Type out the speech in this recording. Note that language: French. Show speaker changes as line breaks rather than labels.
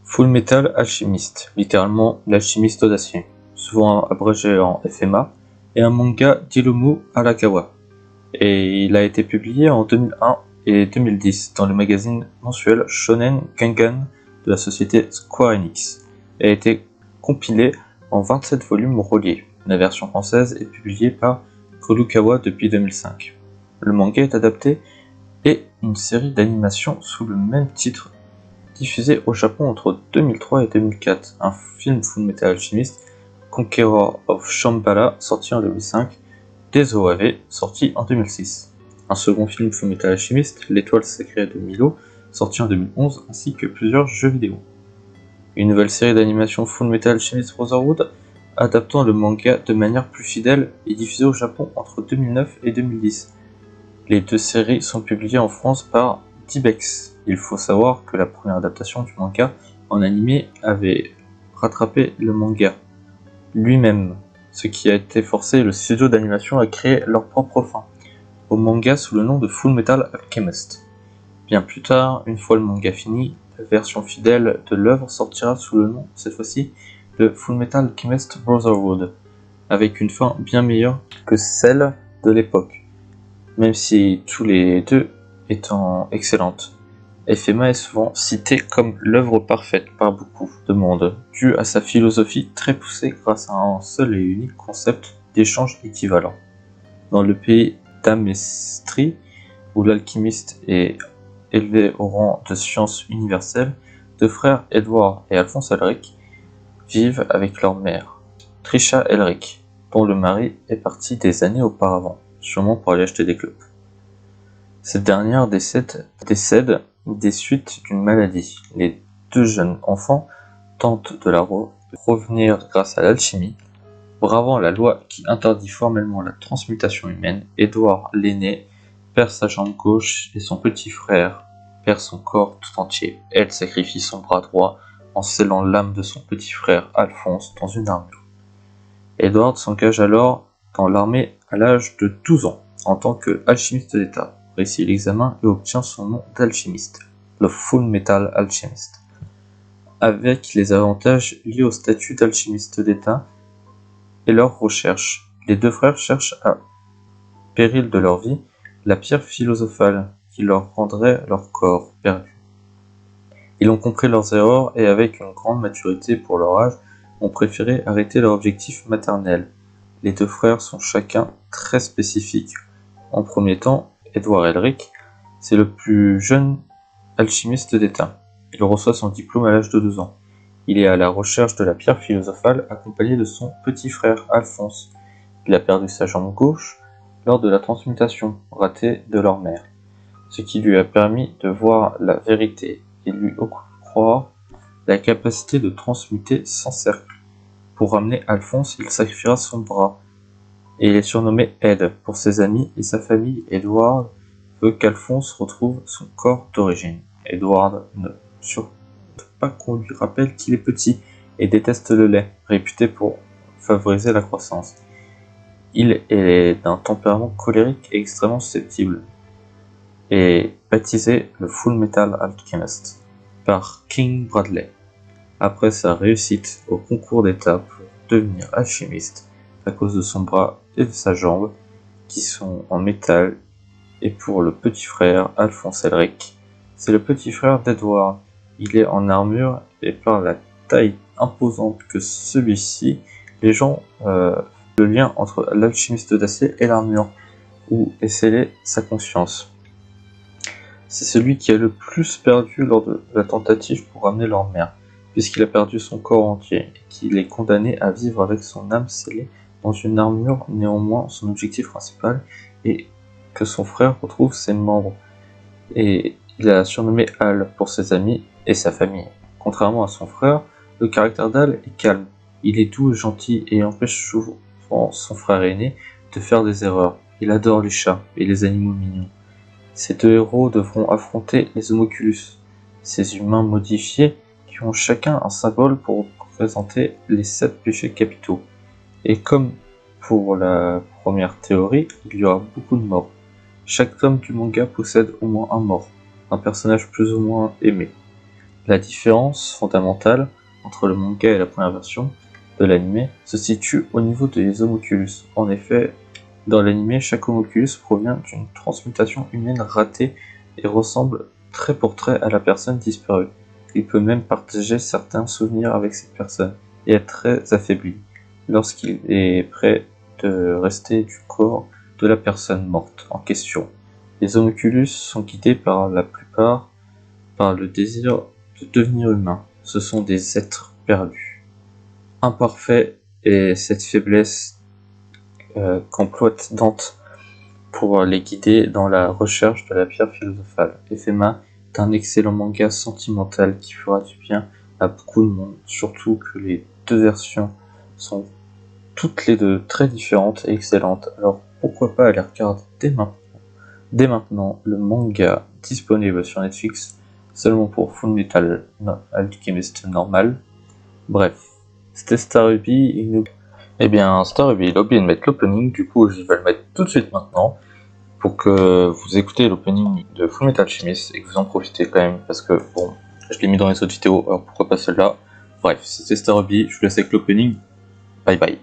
Full Metal Alchemist, littéralement l'alchimiste d'acier, souvent abrégé en FMA, est un manga d'Hiromu Arakawa, et il a été publié en 2001 et 2010 dans le magazine mensuel Shonen Gangan de la société Square Enix, et a été compilé en 27 volumes reliés. La version française est publiée par Kurukawa depuis 2005. Le manga est adapté et une série d'animation sous le même titre diffusé au Japon entre 2003 et 2004, un film Fullmetal Alchemist, Conqueror of Shambhala, sorti en 2005, des OAV, sorti en 2006. Un second film Fullmetal Alchemist, L'étoile sacrée de Milo, sorti en 2011, ainsi que plusieurs jeux vidéo. Une nouvelle série d'animation Fullmetal Alchemist Brotherhood, adaptant le manga de manière plus fidèle, est diffusée au Japon entre 2009 et 2010. Les deux séries sont publiées en France par Tibex. Il faut savoir que la première adaptation du manga en animé avait rattrapé le manga lui-même, ce qui a été forcé le studio d'animation à créer leur propre fin, au manga sous le nom de Fullmetal Alchemist. Bien plus tard, une fois le manga fini, la version fidèle de l'œuvre sortira sous le nom, cette fois-ci, de Fullmetal Alchemist Brotherhood, avec une fin bien meilleure que celle de l'époque, même si tous les deux étant excellentes. FMA est souvent cité comme l'œuvre parfaite par beaucoup de monde, due à sa philosophie très poussée grâce à un seul et unique concept d'échange équivalent. Dans le pays d'Amestrie, où l'alchimiste est élevé au rang de science universelle, deux frères Edward et Alphonse Elric vivent avec leur mère, Trisha Elric, dont le mari est parti des années auparavant, sûrement pour aller acheter des clopes. Cette dernière décède des suites d'une maladie. Les deux jeunes enfants tentent de la revenir grâce à l'alchimie. Bravant la loi qui interdit formellement la transmutation humaine, Édouard l'aîné perd sa jambe gauche et son petit frère perd son corps tout entier. Elle sacrifie son bras droit en scellant l'âme de son petit frère Alphonse dans une armure. Edward s'engage alors dans l'armée à l'âge de 12 ans en tant qu'alchimiste d'État, réussit l'examen et obtient son nom d'alchimiste, le Full Metal Alchemist. Avec les avantages liés au statut d'alchimiste d'État et leurs recherches, les deux frères cherchent à péril de leur vie la pierre philosophale qui leur rendrait leur corps perdu. Ils ont compris leurs erreurs et avec une grande maturité pour leur âge, ont préféré arrêter leur objectif maternel. Les deux frères sont chacun très spécifiques. En premier temps, Edward Elric, c'est le plus jeune alchimiste d'État. Il reçoit son diplôme à l'âge de 2 ans. Il est à la recherche de la pierre philosophale accompagné de son petit frère Alphonse. Il a perdu sa jambe gauche lors de la transmutation ratée de leur mère, ce qui lui a permis de voir la vérité et lui octroie la capacité de transmuter sans cercle. Pour ramener Alphonse, il sacrifiera son bras, et il est surnommé Ed pour ses amis et sa famille. Edward veut qu'Alphonse retrouve son corps d'origine. Edward ne supporte pas qu'on lui rappelle qu'il est petit et déteste le lait, réputé pour favoriser la croissance. Il est d'un tempérament colérique et extrêmement susceptible, et baptisé le Full Metal Alchemist par King Bradley. Après sa réussite au concours d'État pour devenir alchimiste, à cause de son bras et de sa jambe, qui sont en métal, et pour le petit frère Alphonse Elric, c'est le petit frère d'Edward. Il est en armure et par la taille imposante que celui-ci, les gens le lien entre l'alchimiste d'acier et l'armure, où est scellée sa conscience. C'est celui qui a le plus perdu lors de la tentative pour ramener leur mère, puisqu'il a perdu son corps entier, et qu'il est condamné à vivre avec son âme scellée dans une armure. Néanmoins, son objectif principal est que son frère retrouve ses membres, et il a surnommé Al pour ses amis et sa famille. Contrairement à son frère, le caractère d'Al est calme, il est doux et gentil et empêche souvent son frère aîné de faire des erreurs. Il adore les chats et les animaux mignons. Ces deux héros devront affronter les homunculus, ces humains modifiés qui ont chacun un symbole pour représenter les 7 péchés capitaux. Et comme pour la première théorie, il y aura beaucoup de morts. Chaque tome du manga possède au moins un mort, un personnage plus ou moins aimé. La différence fondamentale entre le manga et la première version de l'anime se situe au niveau des homunculus. En effet, dans l'anime, chaque homunculus provient d'une transmutation humaine ratée et ressemble trait pour trait à la personne disparue. Il peut même partager certains souvenirs avec cette personne et être très affaibli lorsqu'il est près de rester du corps de la personne morte en question. Les homunculus sont guidés par la plupart par le désir de devenir humain. Ce sont des êtres perdus, imparfaits, et cette faiblesse qu'emploie Dante pour les guider dans la recherche de la pierre philosophale. FMA est un excellent manga sentimental qui fera du bien à beaucoup de monde, surtout que les deux versions sont toutes les deux très différentes et excellentes, alors pourquoi pas aller regarder dès maintenant le manga disponible sur Netflix seulement pour Fullmetal Alchemist normal. Bref, c'était Star Ruby. Eh bien, Star Ruby, il a oublié de mettre l'opening, du coup je vais le mettre tout de suite maintenant pour que vous écoutez l'opening de Fullmetal Alchemist et que vous en profitez quand même, parce que bon, je l'ai mis dans les autres vidéos, alors pourquoi pas celle-là. Bref, c'était Star Ruby, je vous laisse avec l'opening. Bye bye.